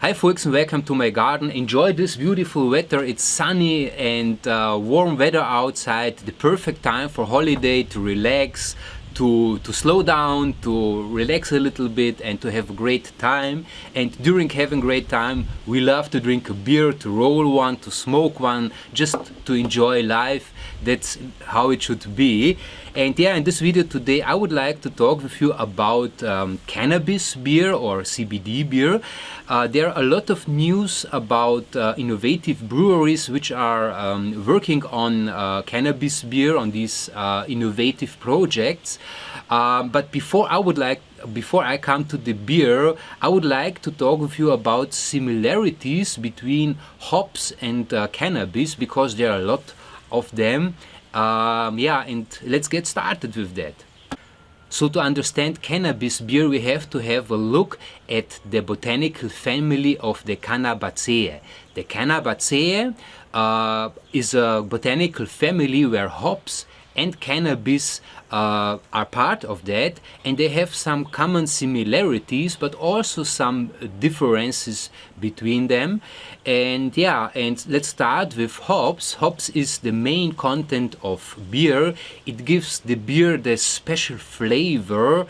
Hi folks, and welcome to my garden. Enjoy this beautiful weather. It's sunny and warm weather outside. The perfect time for holiday, to relax, to slow down, to relax a little bit and to have a great time. And during having great time, we love to drink a beer, to roll one, to smoke one, just to enjoy life. That's how it should be. And yeah, in this video today I would like to talk with you about cannabis beer or CBD beer. There are a lot of news about innovative breweries which are working on cannabis beer, on these innovative projects. But before I come to the beer, I would like to talk with you about similarities between hops and cannabis, because there are a lot of them. Yeah, and let's get started with that. So to understand cannabis beer, we have to have a look at the botanical family of the Cannabaceae. The Cannabaceae is a botanical family where hops and cannabis are part of that, and they have some common similarities but also some differences between them. And yeah, and let's start with hops. Hops is the main content of beer. It gives the beer the special flavor,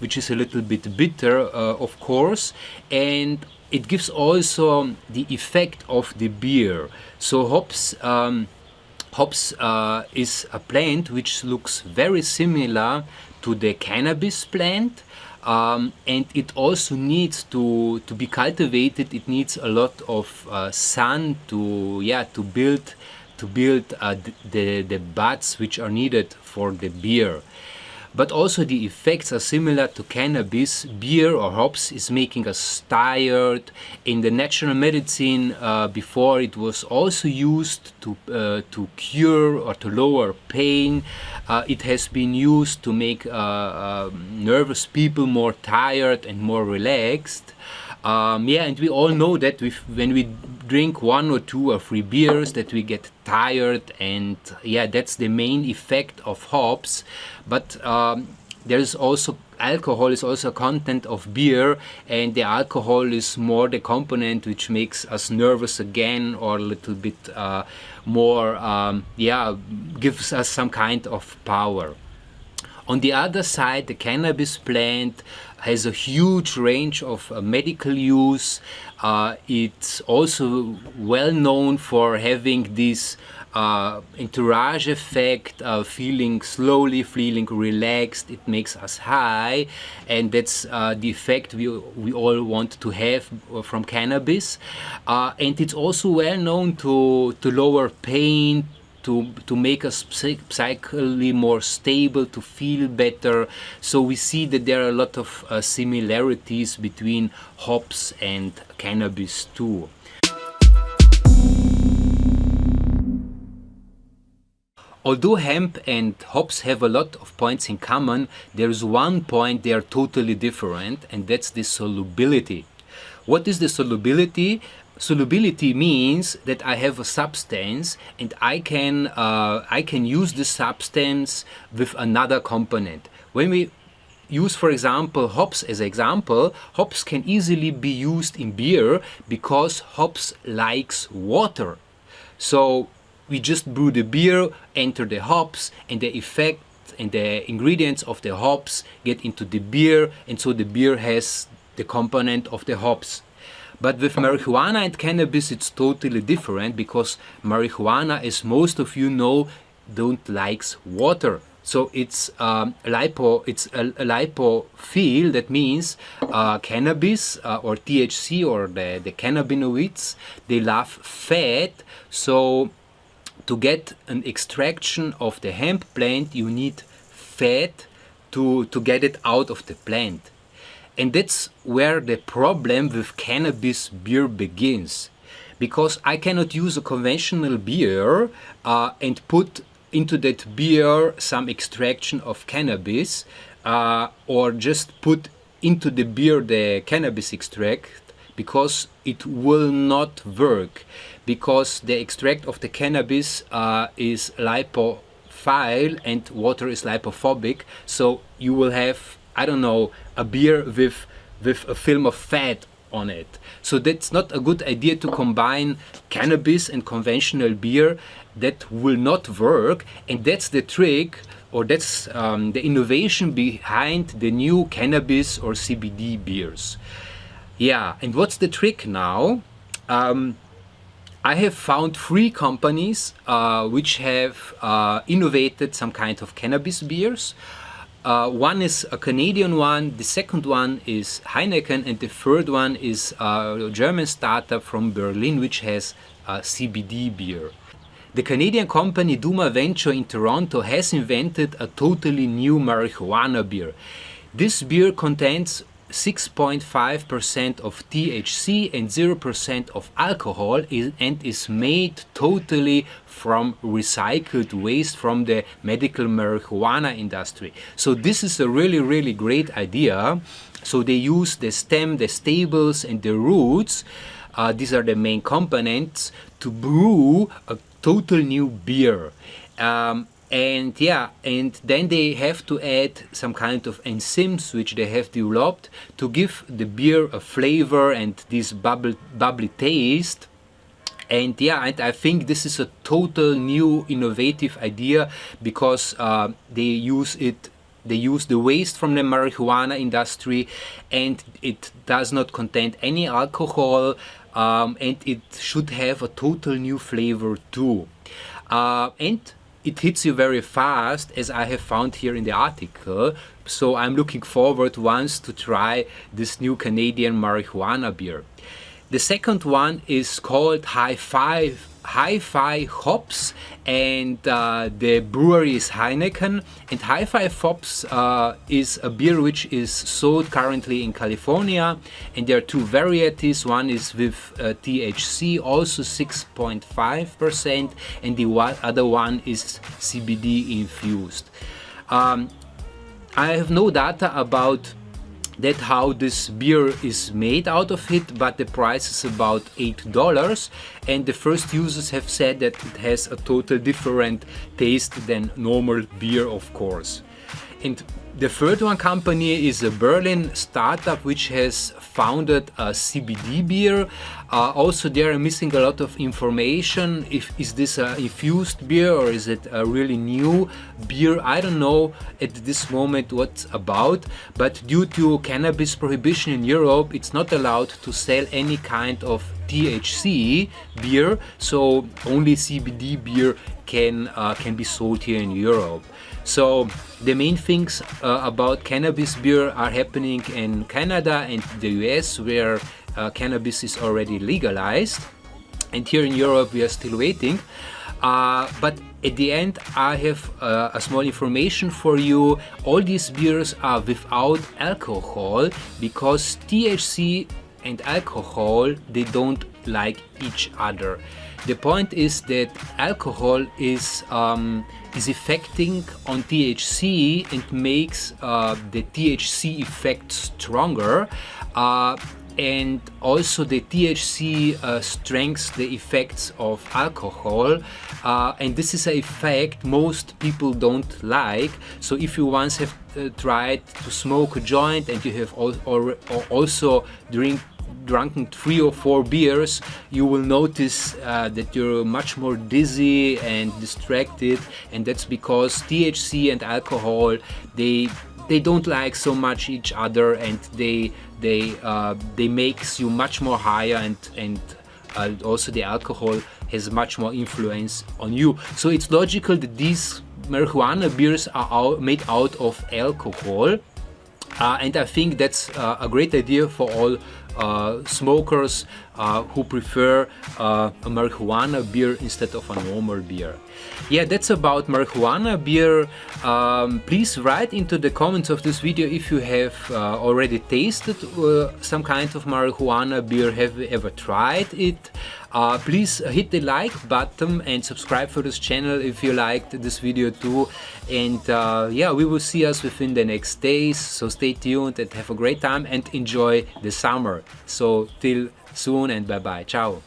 which is a little bit bitter, of course, and it gives also the effect of the beer. So hops is a plant which looks very similar to the cannabis plant, and it also needs to be cultivated. It needs a lot of sun to build the buds which are needed for the beer. But also the effects are similar to cannabis. Beer or hops is making us tired. In the natural medicine, before, it was also used to cure or to lower pain. It has been used to make nervous people more tired and more relaxed. Yeah, and we all know that when we drink 1 or 2 or 3 beers, that we get tired, and yeah, that's the main effect of hops. But there is also alcohol, is also a content of beer, and the alcohol is more the component which makes us nervous again, or a little bit more, gives us some kind of power. On the other side, the cannabis plant has a huge range of medical use. It's also well known for having this entourage effect, feeling relaxed. It makes us high, and that's the effect we all want to have from cannabis. And it's also well known to lower pain, to make us psychically more stable, to feel better. So we see that there are a lot of similarities between hops and cannabis too. Although hemp and hops have a lot of points in common, there is one point they are totally different, and that's the solubility. What is the solubility? Solubility means that I have a substance, and I can use this substance with another component. When we use, for example, hops as an example, hops can easily be used in beer because hops likes water. So we just brew the beer, enter the hops, and the effect and the ingredients of the hops get into the beer, and so the beer has the component of the hops. But with marijuana and cannabis, it's totally different, because marijuana, as most of you know, don't likes water. So it's a lipophile. That means cannabis or THC or the cannabinoids, they love fat. So to get an extraction of the hemp plant, you need fat to get it out of the plant. And that's where the problem with cannabis beer begins, because I cannot use a conventional beer and put into that beer some extraction of cannabis, or just put into the beer the cannabis extract, because it will not work, because the extract of the cannabis is lipophile and water is lipophobic. So you will have, I don't know, a beer with a film of fat on it. So that's not a good idea to combine cannabis and conventional beer. That will not work, and that's the trick, or that's the innovation behind the new cannabis or CBD beers. Yeah, and what's the trick now? I have found 3 companies which have innovated some kind of cannabis beers. One is a Canadian one, the second one is Heineken, and the third one is a German startup from Berlin which has CBD beer. The Canadian company Duma Venture in Toronto has invented a totally new marijuana beer. This beer contains 6.5% of THC and 0% of alcohol and is made totally from recycled waste from the medical marijuana industry. So this is a really great idea. So they use the stem, the staples and the roots, these are the main components, to brew a total new beer. And then they have to add some kind of enzymes which they have developed to give the beer a flavor and this bubbly taste. And I think this is a total new innovative idea, because they use the waste from the marijuana industry, and it does not contain any alcohol, and it should have a total new flavor too. And it hits you very fast, as I have found here in the article. So I'm looking forward once to try this new Canadian marijuana beer. The second one is called Hi-Fi Hops, and the brewery is Heineken. And Hi-Fi Hops is a beer which is sold currently in California, and there are 2 varieties. One is with THC, also 6.5%, and the other one is CBD infused. I have no data about that how this beer is made out of it, but the price is about $8, and the first users have said that it has a total different taste than normal beer, of course. And the third one company is a Berlin startup which has founded a CBD beer. Also there I'm missing a lot of information. Is this an infused beer or is it a really new beer? I don't know at this moment what's about, but due to cannabis prohibition in Europe, it's not allowed to sell any kind of THC beer, so only CBD beer can be sold here in Europe. So the main things about cannabis beer are happening in Canada and the US, where cannabis is already legalized, and here in Europe we are still waiting. But at the end I have a small information for you. All these beers are without alcohol, because THC and alcohol, they don't like each other. The point is that alcohol is affecting on THC and makes the THC effect stronger, and also the THC strengthens the effects of alcohol, and this is an effect most people don't like. So if you once have tried to smoke a joint and you have also drunken 3 or 4 beers, you will notice that you're much more dizzy and distracted, and that's because THC and alcohol, they don't like so much each other, and they makes you much more higher, and also the alcohol has much more influence on you. So it's logical that these marijuana beers are made out of alcohol, and I think that's a great idea for all smokers who prefer a marijuana beer instead of a normal beer. Yeah, that's about marijuana beer. Please write into the comments of this video if you have already tasted some kind of marijuana beer. Have you ever tried it? Please hit the like button and subscribe for this channel if you liked this video too. And yeah, we will see us within the next days, so stay tuned and have a great time and enjoy the summer. So till soon and bye bye. Ciao.